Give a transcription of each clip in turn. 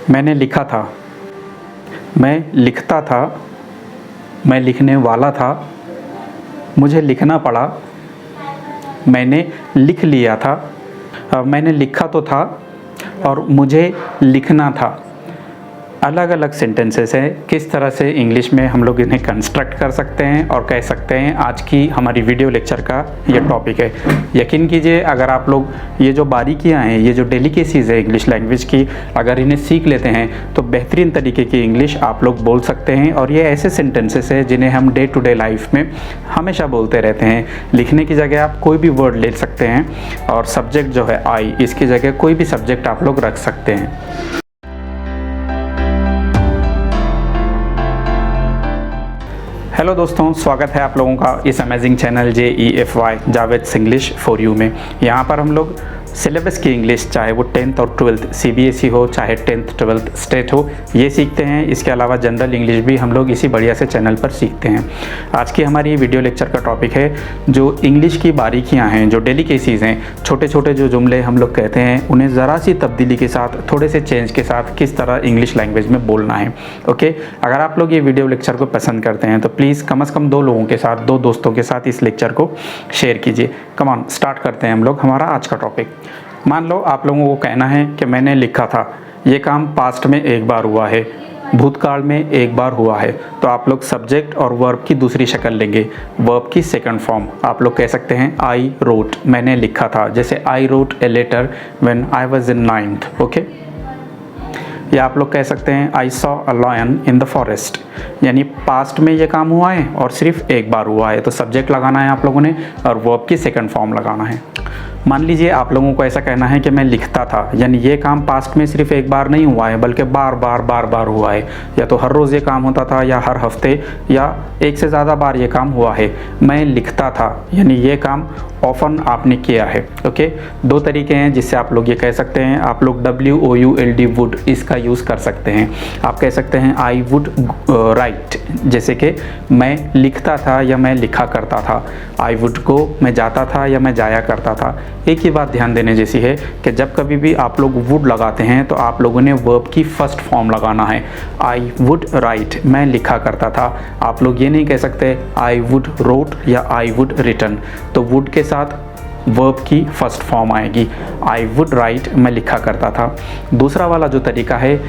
मैंने लिखा था, मैं लिखता था, मैं लिखने वाला था, मुझे लिखना पड़ा, मैंने लिख लिया था, मैंने लिखा तो था और मुझे लिखना था। अलग अलग सेंटेंसेस हैं, किस तरह से इंग्लिश में हम लोग इन्हें कंस्ट्रक्ट कर सकते हैं और कह सकते हैं, आज की हमारी वीडियो लेक्चर का ये टॉपिक है। यकीन कीजिए, अगर आप लोग ये जो बारीकियां हैं, ये जो डेलिकेसीज़ है इंग्लिश लैंग्वेज की, अगर इन्हें सीख लेते हैं तो बेहतरीन तरीके की इंग्लिश आप लोग बोल सकते हैं। और ये ऐसे सेंटेंसेस हैं जिन्हें हम डे टू डे लाइफ में हमेशा बोलते रहते हैं। लिखने की जगह आप कोई भी वर्ड ले सकते हैं और सब्जेक्ट जो है आई, इसकी जगह कोई भी सब्जेक्ट आप लोग रख सकते हैं। हेलो दोस्तों, स्वागत है आप लोगों का इस amazing channel JEFY Javed English for you में। यहाँ पर हम लोग सिलेबस की इंग्लिश, चाहे वो 10th और 12th CBSE हो, चाहे 10th 12th स्टेट हो, ये सीखते हैं। इसके अलावा जनरल इंग्लिश भी हम लोग इसी बढ़िया से चैनल पर सीखते हैं। आज की हमारी वीडियो लेक्चर का टॉपिक है जो इंग्लिश की बारीकियां हैं, जो डेलिकेसीज़ हैं, छोटे छोटे जो जुमले हम लोग कहते हैं, उन्हें ज़रा सी तब्दीली के साथ, थोड़े से चेंज के साथ किस तरह इंग्लिश लैंग्वेज में बोलना है। ओके, अगर आप लोग ये वीडियो लेक्चर को पसंद करते हैं तो प्लीज़ कम से कम 2 लोगों के साथ, 2 दोस्तों के साथ इस लेक्चर को शेयर कीजिए। कम ऑन, स्टार्ट करते हैं हम लोग हमारा आज का टॉपिक। मान लो आप लोगों को कहना है कि मैंने लिखा था, ये काम पास्ट में एक बार हुआ है, भूतकाल में एक बार हुआ है, तो आप लोग सब्जेक्ट और वर्ब की दूसरी शक्ल लेंगे। वर्ब की सेकंड फॉर्म आप लोग कह सकते हैं आई रोट, मैंने लिखा था। जैसे I wrote a letter when I was in 9th। Okay, या आप लोग कह सकते हैं I saw a lion in the forest, यानी पास्ट में ये काम हुआ है और सिर्फ एक बार हुआ है। तो सब्जेक्ट लगाना है आप लोगों ने और वर्ब की सेकंड फॉर्म लगाना है। मान लीजिए आप लोगों को ऐसा कहना है कि मैं लिखता था, यानी ये काम पास्ट में सिर्फ एक बार नहीं हुआ है बल्कि बार बार हुआ है। या तो हर रोज़ ये काम होता था, या हर हफ्ते, या एक से ज़्यादा बार ये काम हुआ है। मैं लिखता था यानी ये काम ऑफन आपने किया है। ओके, 2 तरीके हैं जिससे आप लोग ये कह सकते हैं। आप लोग WOULD वुड इसका यूज़ कर सकते हैं। आप कह सकते हैं आई वुड राइट, जैसे कि मैं लिखता था या मैं लिखा करता था। आई वुड गो, मैं जाता था या मैं जाया करता था। एक ही बात ध्यान देने जैसी है कि जब कभी भी आप लोग वुड लगाते हैं तो आप लोगों ने वर्ब की फर्स्ट फॉर्म लगाना है। आई वुड राइट, मैं लिखा करता था। आप लोग ये नहीं कह सकते आई वुड रोट या आई वुड रिटन। तो वुड के साथ वर्ब की फर्स्ट फॉर्म आएगी, आई वुड राइट, मैं लिखा करता था। दूसरा वाला जो तरीका है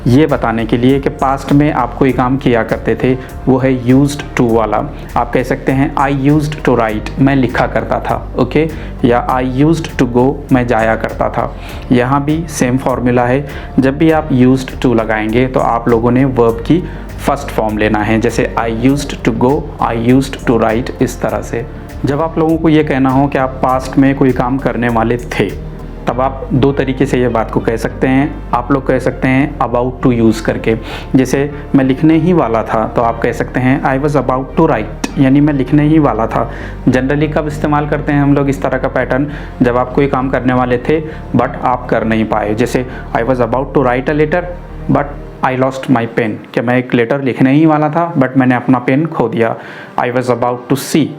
ये बताने के लिए कि पास्ट में आप कोई काम किया करते थे, वो है यूज्ड टू वाला। आप कह सकते हैं आई यूज्ड टू राइट, मैं लिखा करता था। ओके, या आई यूज्ड टू गो, मैं जाया करता था। यहाँ भी सेम फॉर्मूला है। जब भी आप यूज्ड टू लगाएंगे तो आप लोगों ने वर्ब की फर्स्ट फॉर्म लेना है, जैसे I used to go, I used to write, इस तरह से। जब आप लोगों को ये कहना हो कि आप पास्ट में कोई काम करने वाले थे, तब आप 2 तरीके से ये बात को कह सकते हैं। आप लोग कह सकते हैं अबाउट टू यूज़ करके। जैसे मैं लिखने ही वाला था तो आप कह सकते हैं I was about to write, यानी मैं लिखने ही वाला था। जनरली कब इस्तेमाल करते हैं हम लोग इस तरह का पैटर्न? जब आप कोई काम करने वाले थे बट आप कर नहीं पाए। जैसे I was about to write a letter but I lost my pen, कि मैं एक लेटर लिखने ही वाला था बट मैंने अपना पेन खो दिया। आई वॉज अबाउट टू सी,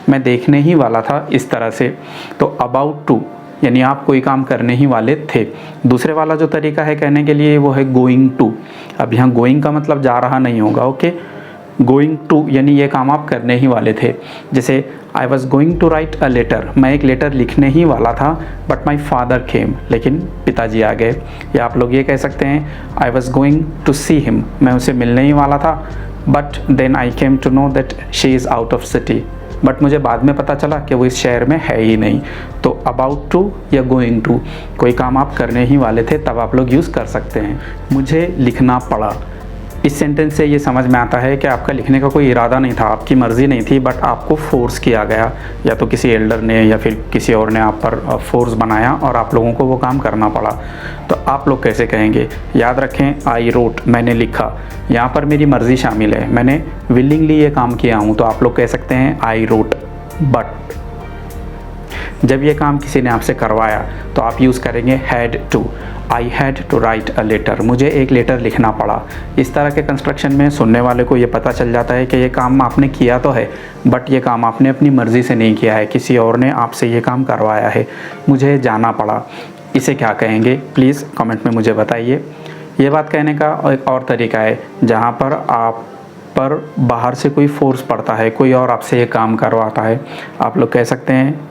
मैं देखने ही वाला था, इस तरह से। तो अबाउट टू यानी आप कोई काम करने ही वाले थे। दूसरे वाला जो तरीका है कहने के लिए वो है गोइंग टू। अब यहाँ गोइंग का मतलब जा रहा नहीं होगा। ओके, गोइंग टू यानी ये काम आप करने ही वाले थे। जैसे I was going to write a letter, मैं एक लेटर लिखने ही वाला था बट माई फादर केम, लेकिन पिताजी आ गए। या आप लोग ये कह सकते हैं I was going to see him, मैं उसे मिलने ही वाला था but then I came to know that she is out of city, but मुझे बाद में पता चला कि वो इस शहर में है ही नहीं। तो अबाउट टू या गोइंग टू, कोई काम आप करने ही वाले थे तब आप लोग यूज़ कर सकते हैं। मुझे लिखना पड़ा, इस सेंटेंस से ये समझ में आता है कि आपका लिखने का कोई इरादा नहीं था, आपकी मर्ज़ी नहीं थी, बट आपको फोर्स किया गया, या तो किसी एल्डर ने या फिर किसी और ने आप पर फोर्स बनाया और आप लोगों को वो काम करना पड़ा। तो आप लोग कैसे कहेंगे? याद रखें, आई रोट, मैंने लिखा, यहाँ पर मेरी मर्ज़ी शामिल है, मैंने विलिंगली ये काम किया हूँ, तो आप लोग कह सकते हैं आई रोट बट। जब ये काम किसी ने आपसे करवाया तो आप यूज़ करेंगे had to. I had to write a letter, मुझे एक लेटर लिखना पड़ा। इस तरह के कंस्ट्रक्शन में सुनने वाले को ये पता चल जाता है कि ये काम आपने किया तो है बट ये काम आपने अपनी मर्ज़ी से नहीं किया है, किसी और ने आपसे ये काम करवाया है। मुझे जाना पड़ा, इसे क्या कहेंगे? प्लीज़ कमेंट में मुझे बताइए। ये बात कहने का एक और तरीका है, जहाँ पर आप पर बाहर से कोई फोर्स पड़ता है, कोई और आपसे ये काम करवाता है। आप लोग कह सकते हैं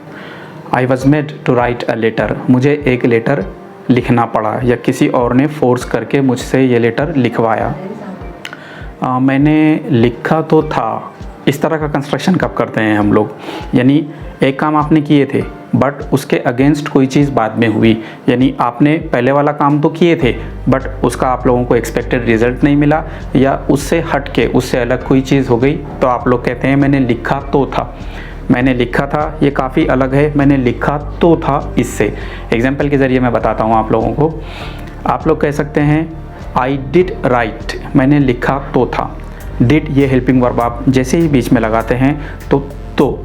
I was made to write a letter, मुझे एक लेटर लिखना पड़ा, या किसी और ने फोर्स करके मुझसे ये लेटर लिखवाया। मैंने लिखा तो था, इस तरह का कंस्ट्रक्शन कब करते हैं हम लोग, यानी एक काम आपने किए थे बट उसके अगेंस्ट कोई चीज़ बाद में हुई, यानी आपने पहले वाला काम तो किए थे बट उसका आप लोगों को एक्सपेक्टेड रिजल्ट नहीं मिला, या उससे हट के उससे अलग कोई चीज़ हो गई, तो आप लोग कहते हैं मैंने लिखा तो था। मैंने लिखा था ये काफ़ी अलग है, मैंने लिखा तो था इससे। एग्जाम्पल के ज़रिए मैं बताता हूँ आप लोगों को। आप लोग कह सकते हैं आई डिड राइट, मैंने लिखा तो था। डिड ये हेल्पिंग वर्ब आप जैसे ही बीच में लगाते हैं तो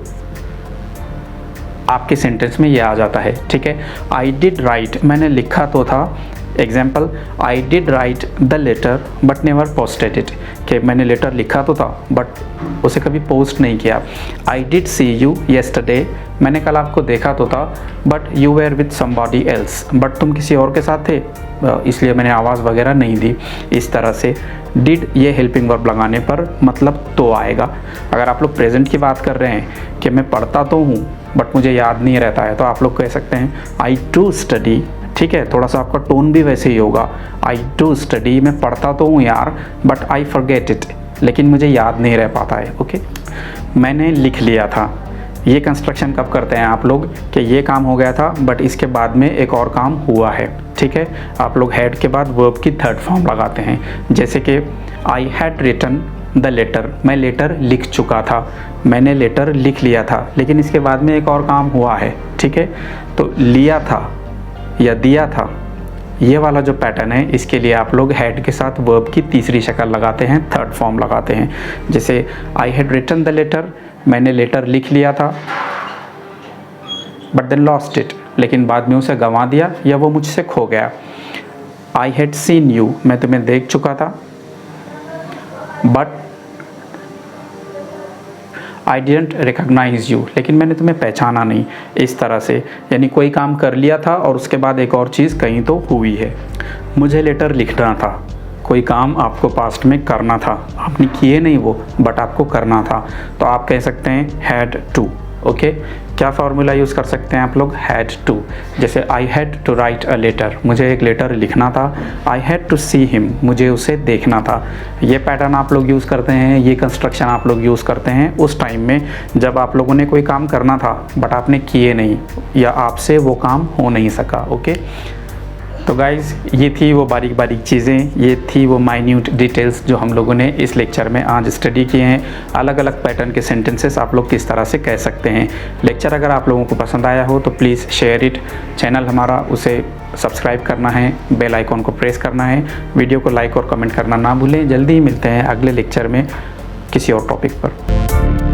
आपके सेंटेंस में ये आ जाता है, ठीक है। आई डिड राइट, मैंने लिखा तो था। Example, I did write the letter but never posted it, कि मैंने लेटर लिखा तो था बट उसे कभी पोस्ट नहीं किया। I did see you yesterday, मैंने कल आपको देखा तो था but you were with somebody else, but तुम किसी और के साथ थे इसलिए मैंने आवाज़ वगैरह नहीं दी। इस तरह से डिड ये हेल्पिंग वर्ब लगाने पर मतलब तो आएगा। अगर आप लोग प्रेजेंट की बात कर रहे हैं कि मैं पढ़ता तो हूँ बट मुझे याद नहीं रहता है, तो आप लोग कह सकते हैं आई टू स्टडी, ठीक है। थोड़ा सा आपका टोन भी वैसे ही होगा, आई टू स्टडी, मैं पढ़ता तो हूँ यार बट आई फॉरगेट इट, लेकिन मुझे याद नहीं रह पाता है, ओके। मैंने लिख लिया था, ये कंस्ट्रक्शन कब करते हैं आप लोग कि ये काम हो गया था बट इसके बाद में एक और काम हुआ है, ठीक है। आप लोग हैड के बाद वर्ब की थर्ड फॉर्म लगाते हैं, जैसे कि I had written the letter, मैं लेटर लिख चुका था, मैंने लेटर लिख लिया था, लेकिन इसके बाद में एक और काम हुआ है, ठीक है। तो लिया था या दिया था, ये वाला जो पैटर्न है, इसके लिए आप लोग हैड के साथ वर्ब की तीसरी शक्ल लगाते हैं, थर्ड फॉर्म लगाते हैं। जैसे I had written the letter, मैंने लेटर लिख लिया था बट देन लॉस्ट इट, लेकिन बाद में उसे गंवा दिया या वो मुझसे खो गया। आई हैड सीन यू, मैं तुम्हें देख चुका था but I didn't recognise you, लेकिन मैंने तुम्हें पहचाना नहीं। इस तरह से, यानी कोई काम कर लिया था और उसके बाद एक और चीज़ कहीं तो हुई है। मुझे लेटर लिखना था, कोई काम आपको पास्ट में करना था, आपने किए नहीं वो बट आपको करना था, तो आप कह सकते हैं हैड टू, ओके। क्या फार्मूला यूज़ कर सकते हैं आप लोग, हैड टू। जैसे I had to write a letter, मुझे एक लेटर लिखना था। I had to see him, मुझे उसे देखना था। ये पैटर्न आप लोग यूज़ करते हैं, ये कंस्ट्रक्शन आप लोग यूज़ करते हैं उस टाइम में जब आप लोगों ने कोई काम करना था बट आपने किए नहीं या आपसे वो काम हो नहीं सका, ओके। तो गाइज़, ये थी वो बारीक बारीक चीज़ें, ये थी वो माइन्यूट डिटेल्स जो हम लोगों ने इस लेक्चर में आज स्टडी किए हैं। अलग अलग पैटर्न के सेंटेंसेस आप लोग किस तरह से कह सकते हैं। लेक्चर अगर आप लोगों को पसंद आया हो तो प्लीज़ शेयर इट। चैनल हमारा उसे सब्सक्राइब करना है, बेल आइकॉन को प्रेस करना है, वीडियो को लाइक और कमेंट करना ना भूलें। जल्दी ही मिलते हैं अगले लेक्चर में किसी और टॉपिक पर।